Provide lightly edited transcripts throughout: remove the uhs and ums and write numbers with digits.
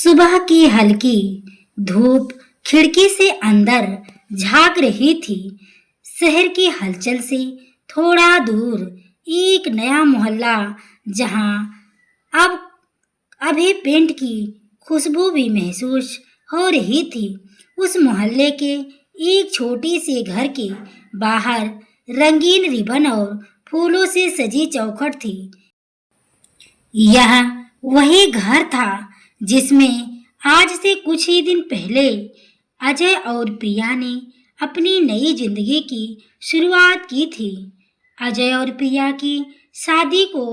सुबह की हल्की धूप खिड़की से अंदर झांक रही थी। शहर की हलचल से थोड़ा दूर एक नया मोहल्ला, जहां अब अभी पेंट की खुशबू भी महसूस हो रही थी। उस मोहल्ले के एक छोटी से घर के बाहर रंगीन रिबन और फूलों से सजी चौखट थी। यह वही घर था जिसमें आज से कुछ ही दिन पहले अजय और प्रिया ने अपनी नई जिंदगी की शुरुआत की थी। अजय और प्रिया की शादी को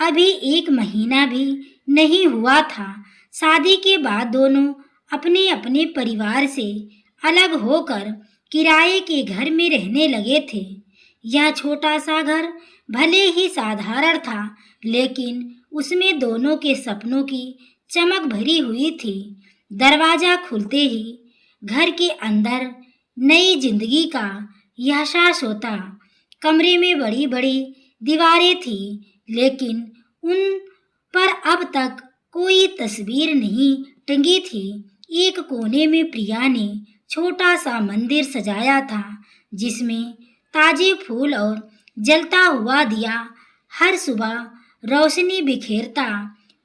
अभी 1 महीना भी नहीं हुआ था। शादी के बाद दोनों अपने अपने परिवार से अलग होकर किराए के घर में रहने लगे थे। यह छोटा सा घर भले ही साधारण था, लेकिन उसमें दोनों के सपनों की चमक भरी हुई थी। दरवाजा खुलते ही घर के अंदर नई जिंदगी का एहसास होता। कमरे में बड़ी बड़ी दीवारें थी, लेकिन उन पर अब तक कोई तस्वीर नहीं टंगी थी। एक कोने में प्रिया ने छोटा सा मंदिर सजाया था, जिसमें ताजे फूल और जलता हुआ दिया हर सुबह रोशनी बिखेरता।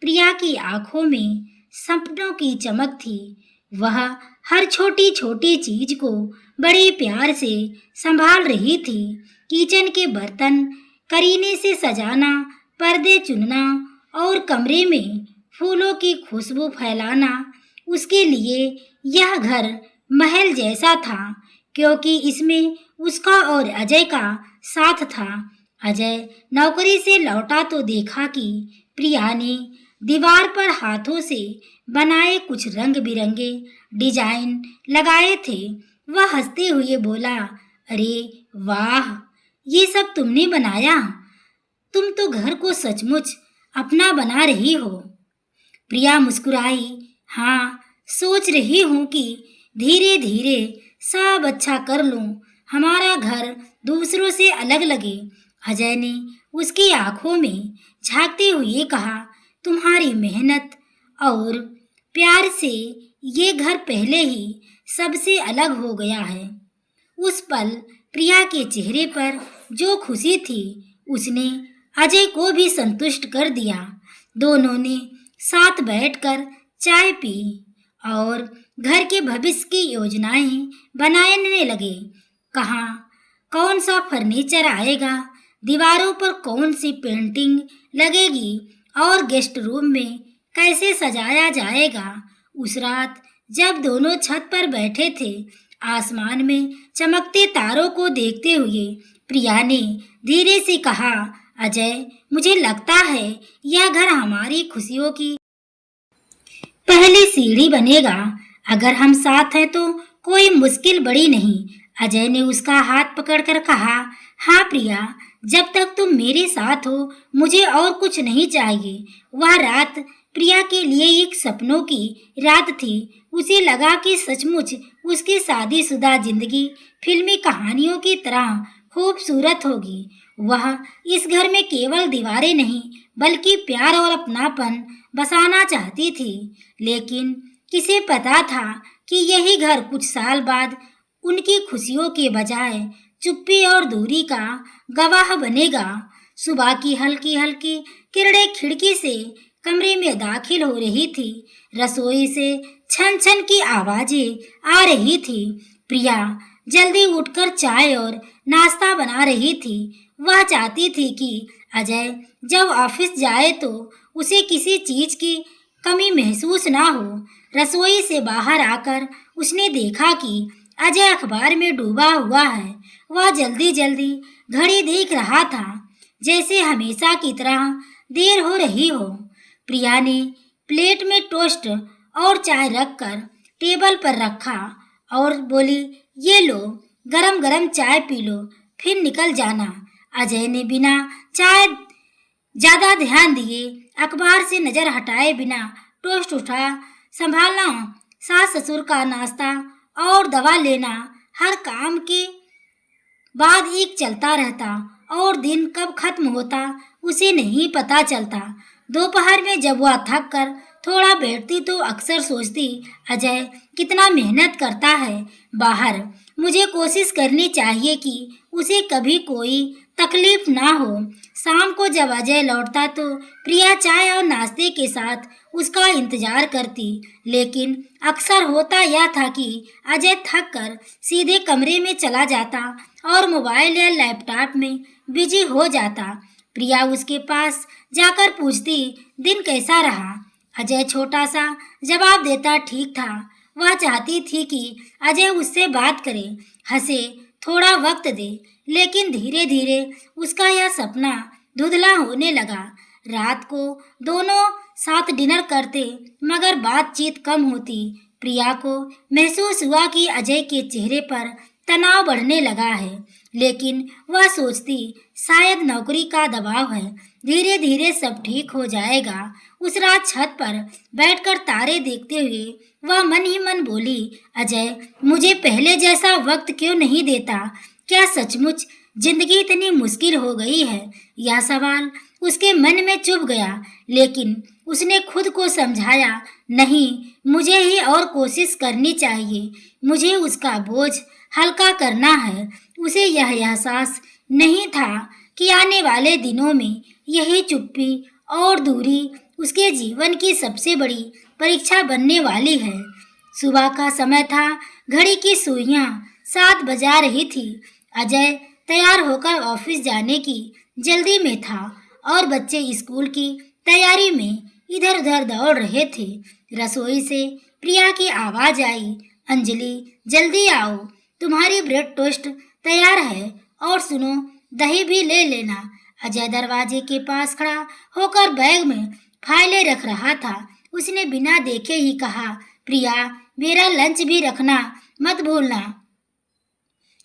प्रिया की आंखों में सपनों की चमक थी। वह हर छोटी छोटी चीज को बड़े प्यार से संभाल रही थी। किचन के बर्तन करीने से सजाना, पर्दे चुनना और कमरे में फूलों की खुशबू फैलाना उसके लिए यह घर महल जैसा था, क्योंकि इसमें उसका और अजय का साथ था। अजय नौकरी से लौटा तो देखा कि प्रिया ने दीवार पर हाथों से बनाए कुछ रंग बिरंगे डिजाइन लगाए थे। वह हंसते हुए बोला, अरे वाह, ये सब तुमने बनाया? तुम तो घर को सचमुच अपना बना रही हो। प्रिया मुस्कुराई। हाँ, सोच रही हूँ कि धीरे धीरे सब अच्छा कर लूँ, हमारा घर दूसरों से अलग लगे। अजय ने उसकी आंखों में झांकते हुए कहा, तुम्हारी मेहनत और प्यार से ये घर पहले ही सबसे अलग हो गया है। उस पल प्रिया के चेहरे पर जो खुशी थी, उसने अजय को भी संतुष्ट कर दिया। दोनों ने साथ बैठकर चाय पी और घर के भविष्य की योजनाएं बनाने लगे। कहाँ कौन सा फर्नीचर आएगा, दीवारों पर कौन सी पेंटिंग लगेगी और गेस्ट रूम में कैसे सजाया जाएगा। उस रात जब दोनों छत पर बैठे थे, आसमान में चमकते तारों को देखते हुए प्रिया ने धीरे से कहा, अजय, मुझे लगता है यह घर हमारी खुशियों की पहली सीढ़ी बनेगा। अगर हम साथ हैं तो कोई मुश्किल बड़ी नहीं। अजय ने उसका हाथ पकड़कर कहा, हाँ प्रिया, जब तक तुम मेरे साथ हो मुझे और कुछ नहीं चाहिए। वह रात प्रिया के लिए एक सपनों की रात थी। उसे लगा कि सचमुच उसकी शादीशुदा जिंदगी फिल्मी कहानियों की तरह खूबसूरत होगी। वह इस घर में केवल दीवारें नहीं, बल्कि प्यार और अपनापन बसाना चाहती थी। लेकिन किसे पता था कि यही घर कुछ साल बाद उनकी खुशियों के बजाय चुप्पी और दूरी का गवाह बनेगा। सुबह की हल्की हल्की किरणें खिड़की से कमरे में दाखिल हो रही थी। रसोई से छन छन की आवाजें आ रही थी। प्रिया जल्दी उठकर चाय और नाश्ता बना रही थी। वह चाहती थी कि अजय जब ऑफिस जाए तो उसे किसी चीज की कमी महसूस ना हो। रसोई से बाहर आकर उसने देखा कि अजय अखबार में डूबा हुआ है। वह जल्दी जल्दी घड़ी देख रहा था, जैसे हमेशा की तरह देर हो रही हो। प्रिया ने प्लेट में टोस्ट और चाय रखकर टेबल पर रखा और बोली, ये लो, गरम गरम चाय पी लो, फिर निकल जाना। अजय ने बिना चाय ज्यादा ध्यान दिए अखबार से नजर हटाए बिना टोस्ट उठा संभालना, सास ससुर का नाश्ता और दवा लेना, हर काम के बाद एक चलता रहता और दिन कब खत्म होता उसे नहीं पता चलता। दोपहर में जब वह थक कर थोड़ा बैठती तो अक्सर सोचती, अजय कितना मेहनत करता है बाहर। मुझे कोशिश करनी चाहिए कि उसे कभी कोई तकलीफ ना हो। शाम को जब अजय लौटता तो प्रिया चाय और नाश्ते के साथ उसका इंतजार करती, लेकिन अक्सर होता यह था कि अजय थक कर सीधे कमरे में चला जाता और मोबाइल या लैपटॉप में बिजी हो जाता। प्रिया उसके पास जाकर पूछती, दिन कैसा रहा? अजय छोटा सा जवाब देता, ठीक था। वह चाहती थी कि अजय उससे बात करे, हंसे, थोड़ा वक्त दे, लेकिन धीरे धीरे उसका यह सपना धुंधला होने लगा। रात को दोनों साथ डिनर करते, मगर बातचीत कम होती। प्रिया को महसूस हुआ कि अजय के चेहरे पर तनाव बढ़ने लगा है, लेकिन वह सोचती शायद नौकरी का दबाव है, धीरे धीरे सब ठीक हो जाएगा। उस रात छत पर बैठकर तारे देखते हुए वह मन ही मन बोली, अजय मुझे पहले जैसा वक्त क्यों नहीं देता? क्या सचमुच जिंदगी इतनी मुश्किल हो गई है? यह सवाल उसके मन में चुभ गया, लेकिन उसने खुद को समझाया, नहीं, मुझे ही और कोशिश करनी चाहिए। मुझे उसका बोझ हल्का करना है। उसे यह एहसास नहीं था कि आने वाले दिनों में यही चुप्पी और दूरी उसके जीवन की सबसे बड़ी परीक्षा बनने वाली है। सुबह का समय था, घड़ी की सुइयां 7 बजा रही थी। अजय तैयार होकर ऑफिस जाने की जल्दी में था और बच्चे स्कूल की तैयारी में इधर उधर दौड़ रहे थे। रसोई से प्रिया की आवाज आई, अंजलि जल्दी आओ, तुम्हारी ब्रेड टोस्ट तैयार है, और सुनो दही भी ले लेना। अजय दरवाजे के पास खड़ा होकर बैग में फाइलें रख रहा था। उसने बिना देखे ही कहा, प्रिया मेरा लंच भी रखना मत भूलना,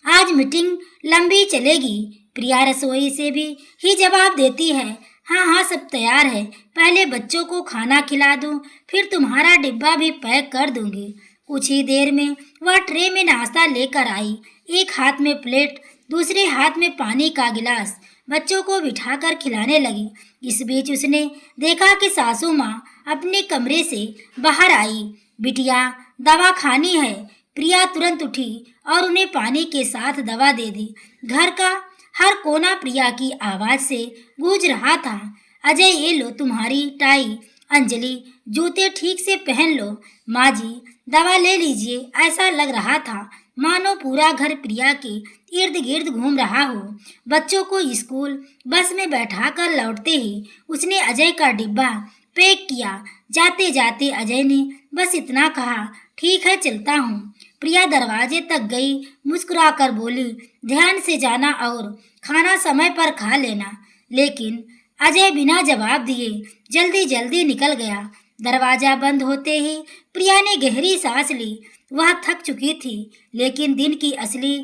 आज मीटिंग लंबी चलेगी। प्रिया रसोई से भी ही जवाब देती है, हाँ हाँ सब तैयार है, पहले बच्चों को खाना खिला दूं, फिर तुम्हारा डिब्बा भी पैक कर दूंगी। कुछ ही देर में वह ट्रे में नाश्ता लेकर आई, एक हाथ में प्लेट, दूसरे हाथ में पानी का गिलास। बच्चों को बिठाकर खिलाने लगी। इस बीच उसने देखा कि सासू माँ अपने कमरे से बाहर आई। बिटिया दवा खानी है। प्रिया तुरंत उठी और उन्हें पानी के साथ दवा दे दी। घर का हर कोना प्रिया की आवाज से गूंज रहा था, अजय ये लो तुम्हारी टाई, अंजलि जूते ठीक से पहन लो, माँ जी दवा ले लीजिए। ऐसा लग रहा था मानो पूरा घर प्रिया के इर्द गिर्द घूम रहा हो। बच्चों को स्कूल बस में बैठाकर लौटते ही उसने अजय का डिब्बा पैक किया। जाते जाते अजय ने बस इतना कहा, ठीक है चलता हूँ। प्रिया दरवाजे तक गई, मुस्कुराकर बोली, ध्यान से जाना और खाना समय पर खा लेना। लेकिन अजय बिना जवाब दिए जल्दी जल्दी निकल गया। दरवाजा बंद होते ही प्रिया ने गहरी सांस ली। वह थक चुकी थी, लेकिन दिन की असली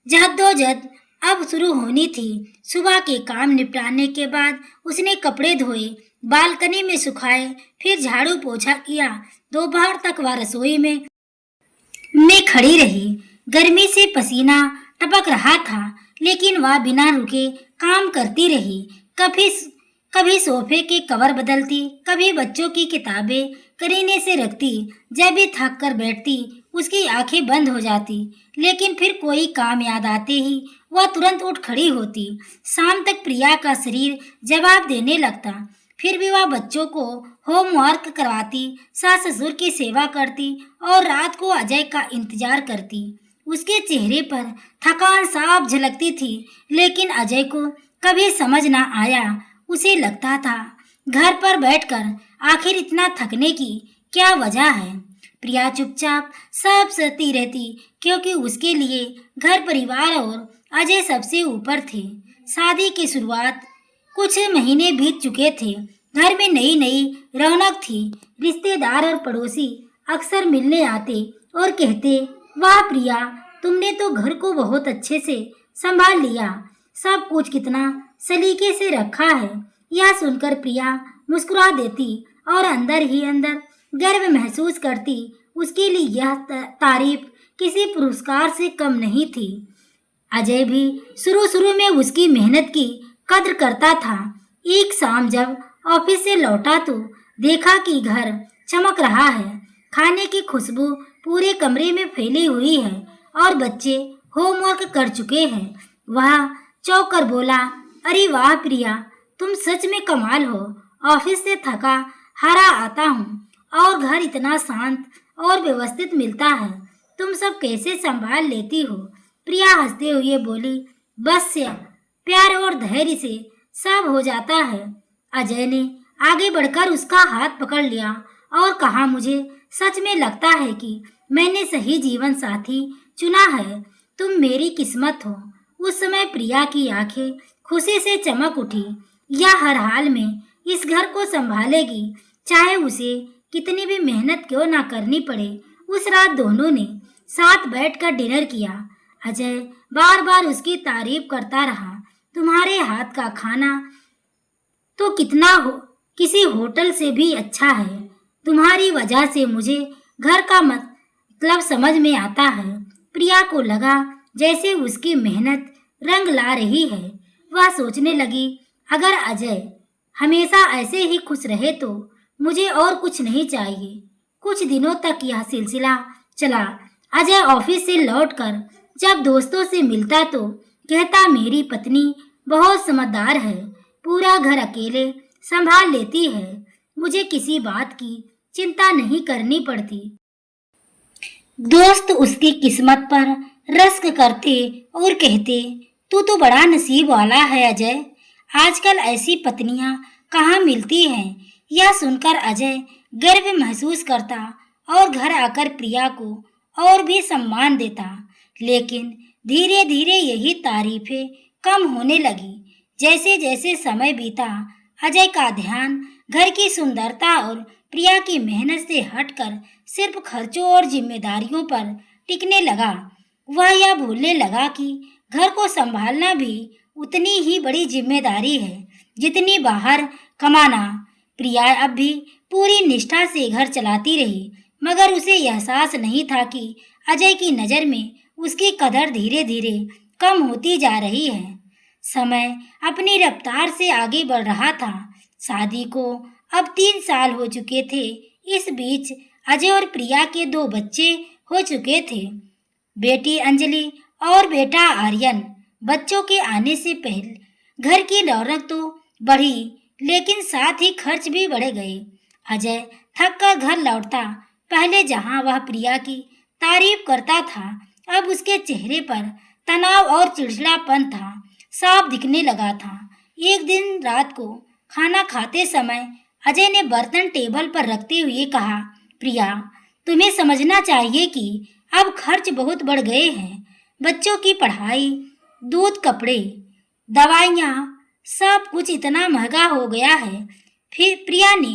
जहद्दोजहद अब शुरू होनी थी। सुबह के काम निपटाने के बाद उसने कपड़े धोए, बालकनी में सुखाए, फिर झाड़ू पोछा किया। दोपहर तक वह रसोई में खड़ी रही। गर्मी से पसीना टपक रहा था, लेकिन वह बिना रुके काम करती रही। कभी सोफे के कवर बदलती, कभी बच्चों की किताबें करीने से रखती। जब भी थक कर बैठती उसकी आंखें बंद हो जाती, लेकिन फिर कोई काम याद आते ही वह तुरंत उठ खड़ी होती। शाम तक प्रिया का शरीर जवाब देने लगता, फिर भी वह बच्चों को होमवर्क करवाती, सास ससुर की सेवा करती और रात को अजय का इंतजार करती। उसके चेहरे पर थकान साफ झलकती थी, लेकिन अजय को कभी समझ ना आया। उसे लगता था घर पर बैठकर आखिर इतना थकने की क्या वजह है। प्रिया चुपचाप सब सहती रहती, क्योंकि उसके लिए घर परिवार और अजय सबसे ऊपर थे। शादी की शुरुआत कुछ महीने बीत चुके थे। घर में नई नई रौनक थी। रिश्तेदार और पड़ोसी अक्सर मिलने आते और कहते, वाह प्रिया तुमने तो घर को बहुत अच्छे से संभाल लिया, सब कुछ कितना सलीके से रखा है। यह सुनकर प्रिया मुस्कुरा देती और अंदर ही अंदर गर्व महसूस करती। उसके लिए यह तारीफ किसी पुरस्कार से कम नहीं थी। अजय भी शुरू में उसकी मेहनत की कद्र करता था। एक शाम जब ऑफिस से लौटा तो देखा कि घर चमक रहा है, खाने की खुशबू पूरे कमरे में फैली हुई है और बच्चे होमवर्क कर चुके हैं। वह चौंक कर बोला, अरे वाह प्रिया, तुम सच में कमाल हो। ऑफिस से थका हारा आता हूँ और घर इतना शांत और व्यवस्थित मिलता है। तुम सब कैसे संभाल लेती हो? प्रिया हंसते हुए बोली, बस से प्यार और धैर्य से सब हो जाता है। अजय ने आगे बढ़कर उसका हाथ पकड़ लिया और कहा, मुझे सच में लगता है कि मैंने सही जीवन साथी चुना है। तुम मेरी किस्मत हो। उस समय प्रिया की आंखें खुशी से चमक उठी। यह हर हाल में इस घर को संभालेगी, चाहे उसे कितनी भी मेहनत क्यों ना करनी पड़े। उस रात दोनों ने साथ बैठकर डिनर किया। अजय बार बार उसकी तारीफ करता रहा, तुम्हारे हाथ का खाना तो कितना हो किसी होटल से भी अच्छा है। तुम्हारी वजह से मुझे घर का मतलब समझ में आता है। प्रिया को लगा जैसे उसकी मेहनत रंग ला रही है। वह सोचने लगी, अगर अजय हमेशा ऐसे ही खुश रहे तो मुझे और कुछ नहीं चाहिए। कुछ दिनों तक यह सिलसिला चला। अजय ऑफिस से लौटकर जब दोस्तों से मिलता तो कहता, मेरी पत्नी बहुत समझदार है, पूरा घर अकेले संभाल लेती है, मुझे किसी बात की चिंता नहीं करनी पड़ती। दोस्त उसकी किस्मत पर रश्क करते और कहते, तू तो बड़ा नसीब वाला है अजय, आजकल ऐसी पत्नियां कहाँ मिलती हैं। यह सुनकर अजय गर्व महसूस करता और घर आकर प्रिया को और भी सम्मान देता। लेकिन धीरे धीरे यही तारीफें कम होने लगी। जैसे जैसे समय बीता, अजय का ध्यान घर की सुंदरता और प्रिया की मेहनत से हटकर सिर्फ खर्चों और जिम्मेदारियों पर टिकने लगा। वह यह भूलने लगा कि घर को संभालना भी उतनी ही बड़ी जिम्मेदारी है जितनी बाहर कमाना। प्रिया अब भी पूरी निष्ठा से घर चलाती रही, मगर उसे एहसास नहीं था कि अजय की नज़र में उसकी कदर धीरे धीरे कम होती जा रही है। समय अपनी रफ्तार से आगे बढ़ रहा था। शादी को अब 3 साल हो चुके थे। इस बीच अजय और प्रिया के 2 बच्चे हो चुके थे, बेटी अंजलि और बेटा आर्यन। बच्चों के आने से पहले घर की रौनक तो बढ़ी, लेकिन साथ ही खर्च भी बढ़ गए। अजय थक कर घर लौटता। पहले जहां वह प्रिया की तारीफ करता था, अब उसके चेहरे पर तनाव और चिड़चिड़ापन था साफ दिखने लगा था। एक दिन रात को खाना खाते समय अजय ने बर्तन टेबल पर रखते हुए कहा, प्रिया, तुम्हें समझना चाहिए कि अब खर्च बहुत बढ़ गए हैं। बच्चों की पढ़ाई, दूध, कपड़े, दवाइयाँ, सब कुछ इतना महंगा हो गया है। फिर प्रिया ने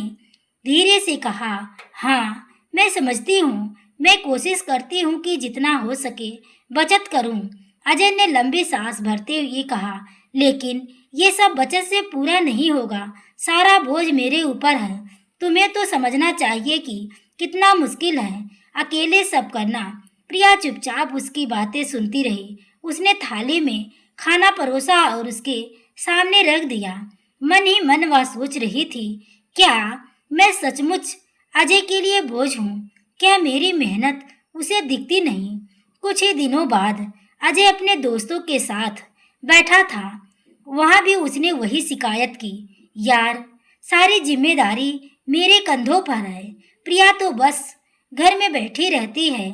धीरे से कहा, हाँ मैं समझती हूँ, मैं कोशिश करती हूँ कि जितना हो सके बचत करूँ। अजय ने लंबी सांस भरते हुए कहा, लेकिन ये सब बचत से पूरा नहीं होगा, सारा बोझ मेरे ऊपर है। तुम्हें तो समझना चाहिए कि कितना मुश्किल है अकेले सब करना। प्रिया चुपचाप उसकी बातें सुनती रही। उसने थाली में खाना परोसा और उसके सामने रख दिया। मन ही मन वह सोच रही थी, क्या मैं सचमुच अजय के लिए बोझ हूँ? क्या मेरी मेहनत उसे दिखती नहीं? कुछ ही दिनों बाद अजय अपने दोस्तों के साथ बैठा था। वहाँ भी उसने वही शिकायत की, यार सारी जिम्मेदारी मेरे कंधों पर है। प्रिया तो बस घर में बैठी रहती है।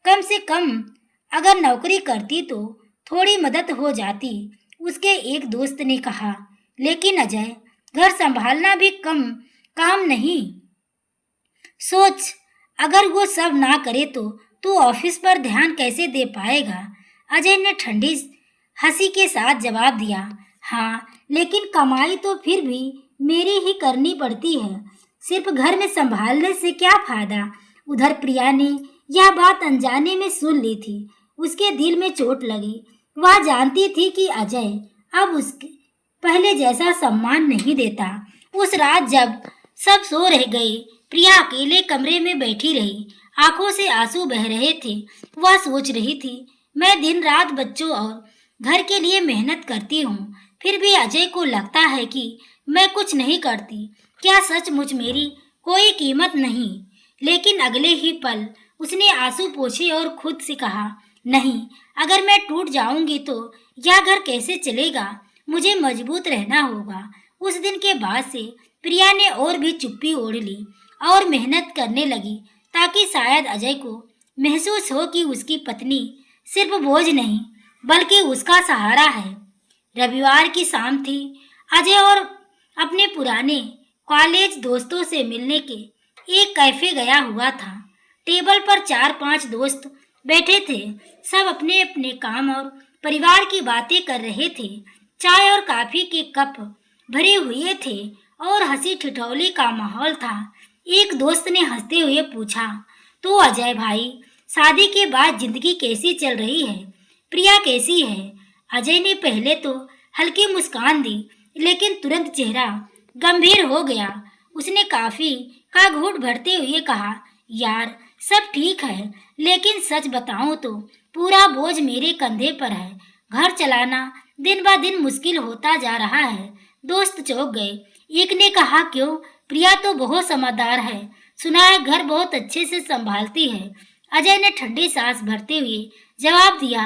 कम से कम अगर नौकरी करती तो थोड़ी मदद हो जाती। उसके एक दोस्त ने कहा, लेकिन अजय, घर संभालना भी कम काम नहीं। सोच, अगर वो सब ना करे तो तू ऑफिस पर ध्यान कैसे दे पाएगा? अजय ने ठंडी हंसी के साथ जवाब दिया, हाँ, लेकिन कमाई तो फिर भी मेरी ही करनी पड़ती है। सिर्फ घर में संभालने से क्या फायदा? उधर प्रिया ने यह बात अनजाने में सुन ली थी। उसके दिल में चोट लगी। वह जानती थी कि अजय अब उसके पहले जैसा सम्मान नहीं देता। उस रात जब सब सो रह गए, प्रिया अकेले कमरे में बैठी रही। आंखों से आंसू बह रहे थे। वह सोच रही थी, मैं दिन रात बच्चों और घर के लिए मेहनत करती हूँ, फिर भी अजय को लगता है कि मैं कुछ नहीं करती। क्या सचमुच मेरी कोई कीमत नहीं। लेकिन अगले ही पल उसने आंसू पोंछे और खुद से कहा, नहीं, अगर मैं टूट जाऊंगी तो यह घर कैसे चलेगा? मुझे मजबूत रहना होगा। उस दिन के बाद से प्रिया ने और भी चुप्पी ओढ़ ली और मेहनत करने लगी, ताकि शायद अजय को महसूस हो कि उसकी पत्नी सिर्फ बोझ नहीं बल्कि उसका सहारा है। रविवार की शाम थी। अजय और अपने पुराने कॉलेज दोस्तों से मिलने के एक कैफे गया हुआ था। टेबल पर 4-5 दोस्त बैठे थे। सब अपने अपने काम और परिवार की बातें कर रहे थे। चाय और कॉफी के कप भरे हुए थे और हंसी ठिठोली का माहौल था। एक दोस्त ने हंसते हुए पूछा, तो अजय भाई, शादी के बाद जिंदगी कैसी चल रही है? प्रिया कैसी है? अजय ने पहले तो हल्की मुस्कान दी, लेकिन तुरंत चेहरा गंभीर हो गया। उसने कॉफी का घूंट भरते हुए कहा, यार, सब ठीक है, लेकिन सच बताऊं तो पूरा बोझ मेरे कंधे पर है। घर चलाना दिन ब दिन मुश्किल होता जा रहा है। दोस्त चौंक गए। एक ने कहा, क्यों? प्रिया तो बहुत समझदार है, सुना है घर बहुत अच्छे से संभालती है। अजय ने ठंडी सांस भरते हुए जवाब दिया,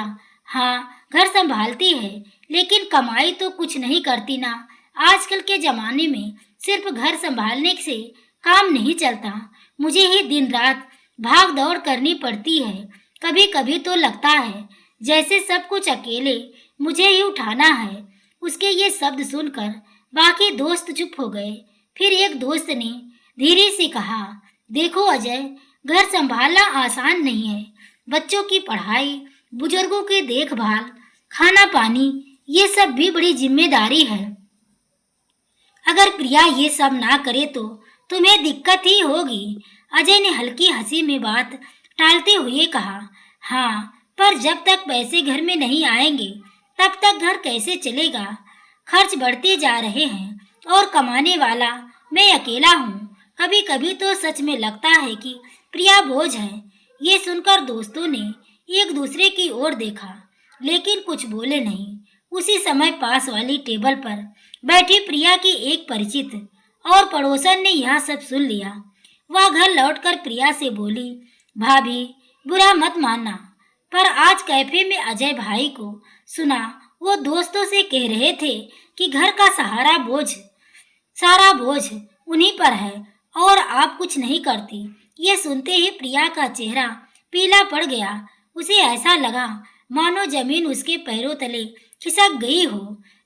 हाँ, घर संभालती है, लेकिन कमाई तो कुछ नहीं करती ना। आजकल के जमाने में सिर्फ घर संभालने से काम नहीं चलता। मुझे ही दिन रात भाग दौड़ करनी पड़ती है। कभी कभी तो लगता है जैसे सब कुछ अकेले मुझे ही उठाना है। उसके ये शब्द सुनकर बाकी दोस्त चुप हो गए। फिर एक दोस्त ने धीरे से कहा, देखो अजय, घर संभालना आसान नहीं है। बच्चों की पढ़ाई, बुजुर्गों की देखभाल, खाना पानी, ये सब भी बड़ी जिम्मेदारी है। अगर प्रिया ये सब ना करे तो तुम्हें दिक्कत ही होगी। अजय ने हल्की हंसी में बात टालते हुए कहा, हाँ, पर जब तक पैसे घर में नहीं आएंगे तब तक घर कैसे चलेगा? खर्च बढ़ते जा रहे हैं और कमाने वाला मैं अकेला हूँ। कभी कभी तो सच में लगता है कि प्रिया बोझ है। ये सुनकर दोस्तों ने एक दूसरे की ओर देखा, लेकिन कुछ बोले नहीं। उसी समय पास वाली टेबल पर बैठी प्रिया की एक परिचित और पड़ोसन ने यह सब सुन लिया। वह घर लौटकर प्रिया से बोली, भाभी, बुरा मत मानना, पर आज कैफे में अजय भाई को सुना, वो दोस्तों से कह रहे थे कि घर का सारा बोझ उन्हीं पर है और आप कुछ नहीं करती। ये सुनते ही प्रिया का चेहरा पीला पड़ गया। उसे ऐसा लगा मानो जमीन उसके पैरों तले खिसक गई हो।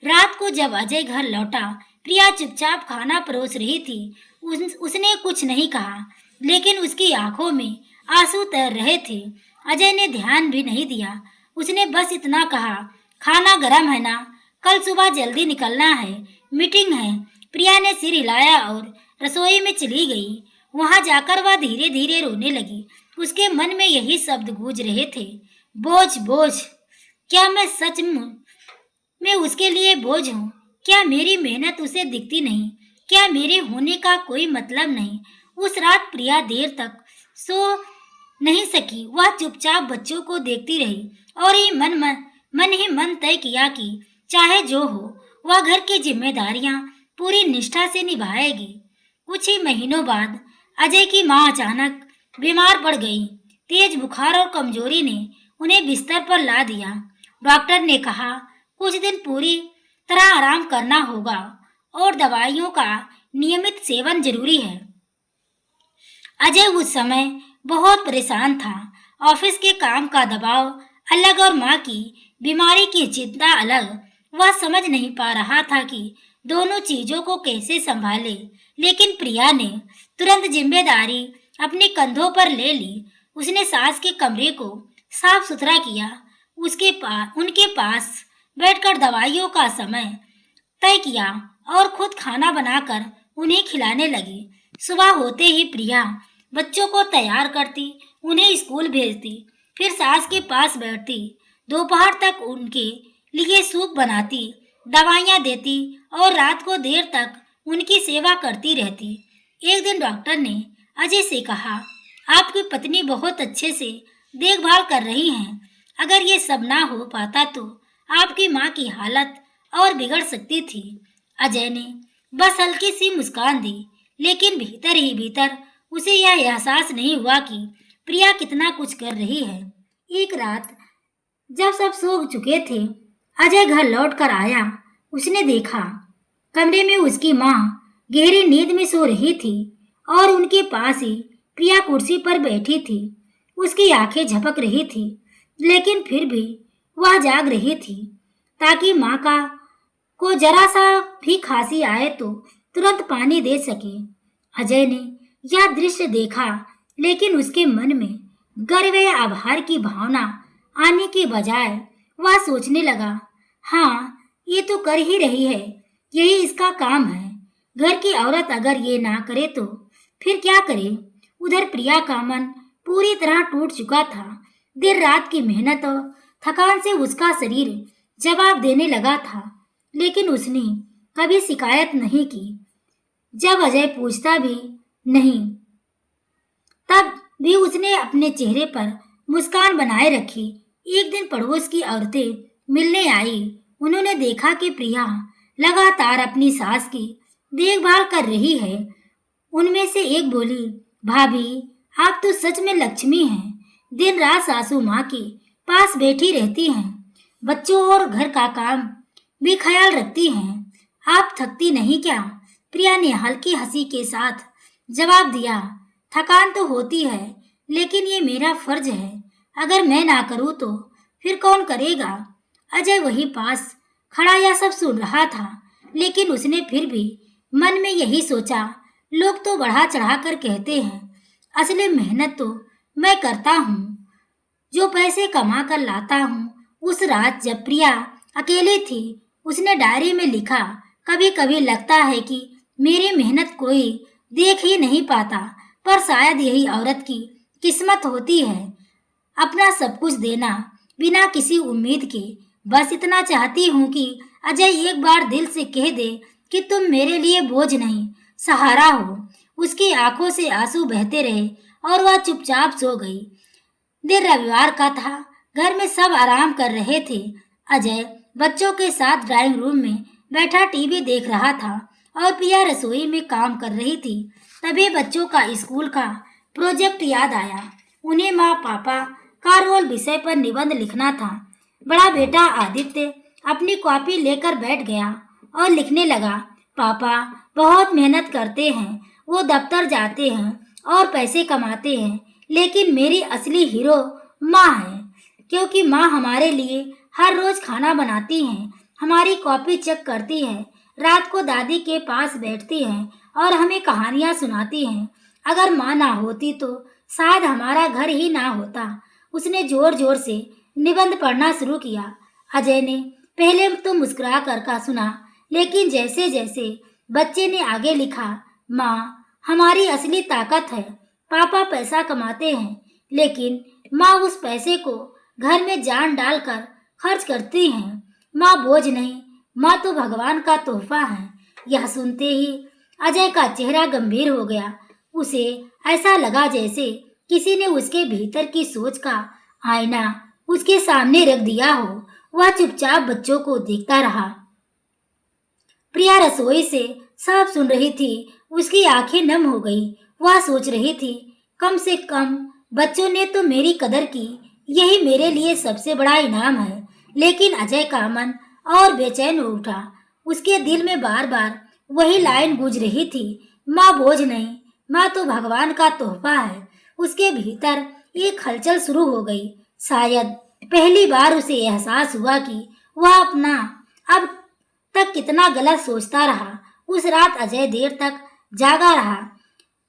रात को जब अजय घर लौटा, प्रिया चुपचाप खाना परोस रही थी। उसने कुछ नहीं कहा, लेकिन उसकी आंखों में आंसू तैर रहे थे। अजय ने ध्यान भी नहीं दिया। उसने बस इतना कहा, खाना गर्म है ना? कल सुबह जल्दी निकलना है, मीटिंग है। प्रिया ने सिर हिलाया और रसोई में चली गई। वहां जाकर वह धीरे धीरे रोने लगी। उसके मन में यही शब्द गूंज रहे थे, बोझ बोझ। क्या मैं सच में उसके लिए बोझ हूँ? क्या मेरी मेहनत उसे दिखती नहीं? क्या मेरे होने का कोई मतलब नहीं? उस रात प्रिया देर तक सो नहीं सकी। वह चुपचाप बच्चों को देखती रही और मन ही मन तय किया कि चाहे जो हो, वह घर की जिम्मेदारियां पूरी निष्ठा से निभाएगी। कुछ ही महीनों बाद अजय की मां अचानक बीमार पड़ गई। तेज बुखार और कमजोरी ने उन्हें बिस्तर पर ला दिया। डॉक्टर ने कहा, कुछ दिन पूरी तरह आराम करना होगा और दवाइयों का नियमित सेवन जरूरी है। अजय उस समय बहुत परेशान था। ऑफिस के काम का दबाव अलग और माँ की बीमारी की चिंता अलग। वह समझ नहीं पा रहा था कि दोनों चीजों को कैसे संभाले। लेकिन प्रिया ने तुरंत जिम्मेदारी अपने कंधों पर ले ली। उसने सास के कमरे को साफ सुथरा किया, उनके पास बैठकर दवाइयों का समय तय किया और खुद खाना बनाकर उन्हें खिलाने लगी। सुबह होते ही प्रिया बच्चों को तैयार करती, उन्हें स्कूल भेजती, फिर सास के पास बैठती, दोपहर तक उनके लिए सूप बनाती, दवाइयाँ देती और रात को देर तक उनकी सेवा करती रहती। एक दिन डॉक्टर ने अजय से कहा, आपकी पत्नी बहुत अच्छे से देखभाल कर रही हैं। अगर ये सब ना हो पाता तो आपकी माँ की हालत और बिगड़ सकती थी। अजय ने बस हल्की सी मुस्कान दी, लेकिन भीतर ही भीतर उसे यह एहसास नहीं हुआ कि प्रिया कितना कुछ कर रही है। एक रात जब सब सो चुके थे, अजय घर लौट कर आया। उसने देखा कमरे में उसकी माँ गहरी नींद में सो रही थी और उनके पास ही प्रिया कुर्सी पर बैठी थी। उसकी आंखें झपक रही थी, लेकिन फिर भी वह जाग रही थी ताकि माँ का को जरा सा भी खांसी आए तो तुरंत पानी दे सके। अजय ने यह दृश्य देखा, लेकिन उसके मन में गर्व या आभार की भावना आने के बजाय वह सोचने लगा, हाँ, ये तो कर ही रही है, यही इसका काम है। घर की औरत अगर ये ना करे तो फिर क्या करे। उधर प्रिया का मन पूरी तरह टूट चुका था। देर रात की मेहनत और थकान से उसका शरीर जवाब देने लगा था, लेकिन उसने कभी शिकायत नहीं की। जब अजय पूछता भी नहीं, तब भी उसने अपने चेहरे पर मुस्कान बनाए रखी। एक दिन पड़ोस की औरतें मिलने आई। उन्होंने देखा कि प्रिया लगातार अपनी सास की देखभाल कर रही है। उनमें से एक बोली, भाभी, आप तो सच में लक्ष्मी हैं। दिन रात सासू माँ के पास बैठी रहती हैं, बच्चों और घर का काम भी ख्याल रखती हैं। आप थकती नहीं क्या? प्रिया ने हल्की हंसी के साथ जवाब दिया, थकान तो होती है, लेकिन ये मेरा फर्ज है। अगर मैं ना करूँ तो फिर कौन करेगा? अजय वहीं पास खड़ा यह सब सुन रहा था, लेकिन उसने फिर भी मन में यही सोचा, लोग तो बढ़ा चढ़ा कर कहते हैं, असली मेहनत तो मैं करता हूँ, जो पैसे कमा कर लाता हूँ। उस रात जब प्रिया अकेली थी, उसने डायरी में लिखा, कभी कभी लगता है कि मेरी मेहनत कोई देख ही नहीं पाता, पर शायद यही औरत की किस्मत होती है, अपना सब कुछ देना बिना किसी उम्मीद के। बस इतना चाहती हूँ कि अजय एक बार दिल से कह दे कि तुम मेरे लिए बोझ नहीं, सहारा हो। उसकी आंखों से आंसू बहते रहे और वह चुपचाप सो गई। दिन रविवार का था, घर में सब आराम कर रहे थे। अजय बच्चों के साथ ड्राइंग रूम में बैठा टीवी देख रहा था और प्रिया रसोई में काम कर रही थी। तभी बच्चों का स्कूल का प्रोजेक्ट याद आया। उन्हें माँ पापा का रोल विषय पर निबंध लिखना था। बड़ा बेटा आदित्य अपनी कॉपी लेकर बैठ गया और लिखने लगा, पापा बहुत मेहनत करते हैं, वो दफ्तर जाते हैं और पैसे कमाते हैं, लेकिन मेरी असली हीरो माँ है, क्योंकि माँ हमारे लिए हर रोज खाना बनाती हैं, हमारी कॉपी चेक करती है, रात को दादी के पास बैठती हैं और हमें कहानियाँ सुनाती हैं। अगर माँ ना होती तो शायद हमारा घर ही ना होता। उसने जोर जोर से निबंध पढ़ना शुरू किया। अजय ने पहले तो मुस्कुरा कर का सुना, लेकिन जैसे जैसे बच्चे ने आगे लिखा, माँ हमारी असली ताकत है, पापा पैसा कमाते हैं, लेकिन माँ उस पैसे को घर में जान डालकर खर्च करती हैं। माँ बोझ नहीं, माँ तो भगवान का तोहफा है। यह सुनते ही अजय का चेहरा गंभीर हो गया। उसे ऐसा लगा जैसे किसी ने उसके भीतर की सोच का आईना उसके सामने रख दिया हो। वह चुपचाप बच्चों को देखता रहा। प्रिया रसोई से सब सुन रही थी। उसकी आंखें नम हो गई। वह सोच रही थी, कम से कम बच्चों ने तो मेरी कदर की, यही मेरे लिए सबसे बड़ा इनाम है। लेकिन अजय का मन और बेचैन हो उठा। उसके दिल में बार बार वही लाइन गूंज रही थी, माँ बोझ नहीं, माँ तो भगवान का तोहफा है। उसके भीतर एक हलचल शुरू हो गई। शायद पहली बार उसे एहसास हुआ कि वह अपना अब तक कितना गलत सोचता रहा। उस रात अजय देर तक जागा रहा।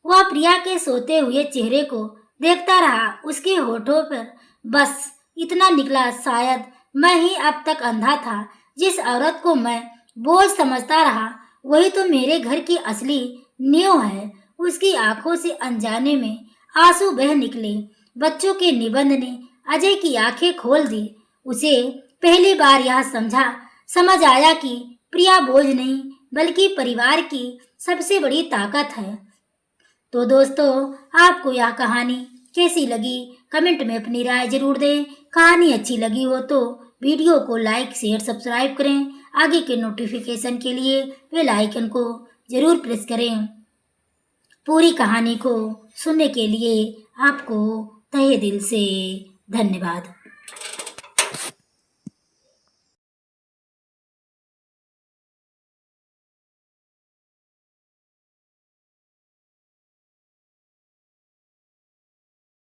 वह प्रिया के सोते हुए चेहरे को देखता रहा। उसके होठों पर बस इतना निकला, शायद मैं ही अब तक अंधा था। जिस औरत को मैं बोझ समझता रहा, वही तो मेरे घर की असली नींव है। उसकी आंखों से अनजाने में आंसू बह निकले। बच्चों के निबंध ने अजय की आंखें खोल दी। उसे पहली बार यह समझ आया कि प्रिया बोझ नहीं, बल्कि परिवार की सबसे बड़ी ताकत है। तो दोस्तों, आपको यह कहानी कैसी लगी, कमेंट में अपनी राय जरूर दें। कहानी अच्छी लगी हो तो वीडियो को लाइक शेयर सब्सक्राइब करें। आगे के नोटिफिकेशन के लिए बेल आइकन को जरूर प्रेस करें। पूरी कहानी को सुनने के लिए आपको तहे दिल से धन्यवाद।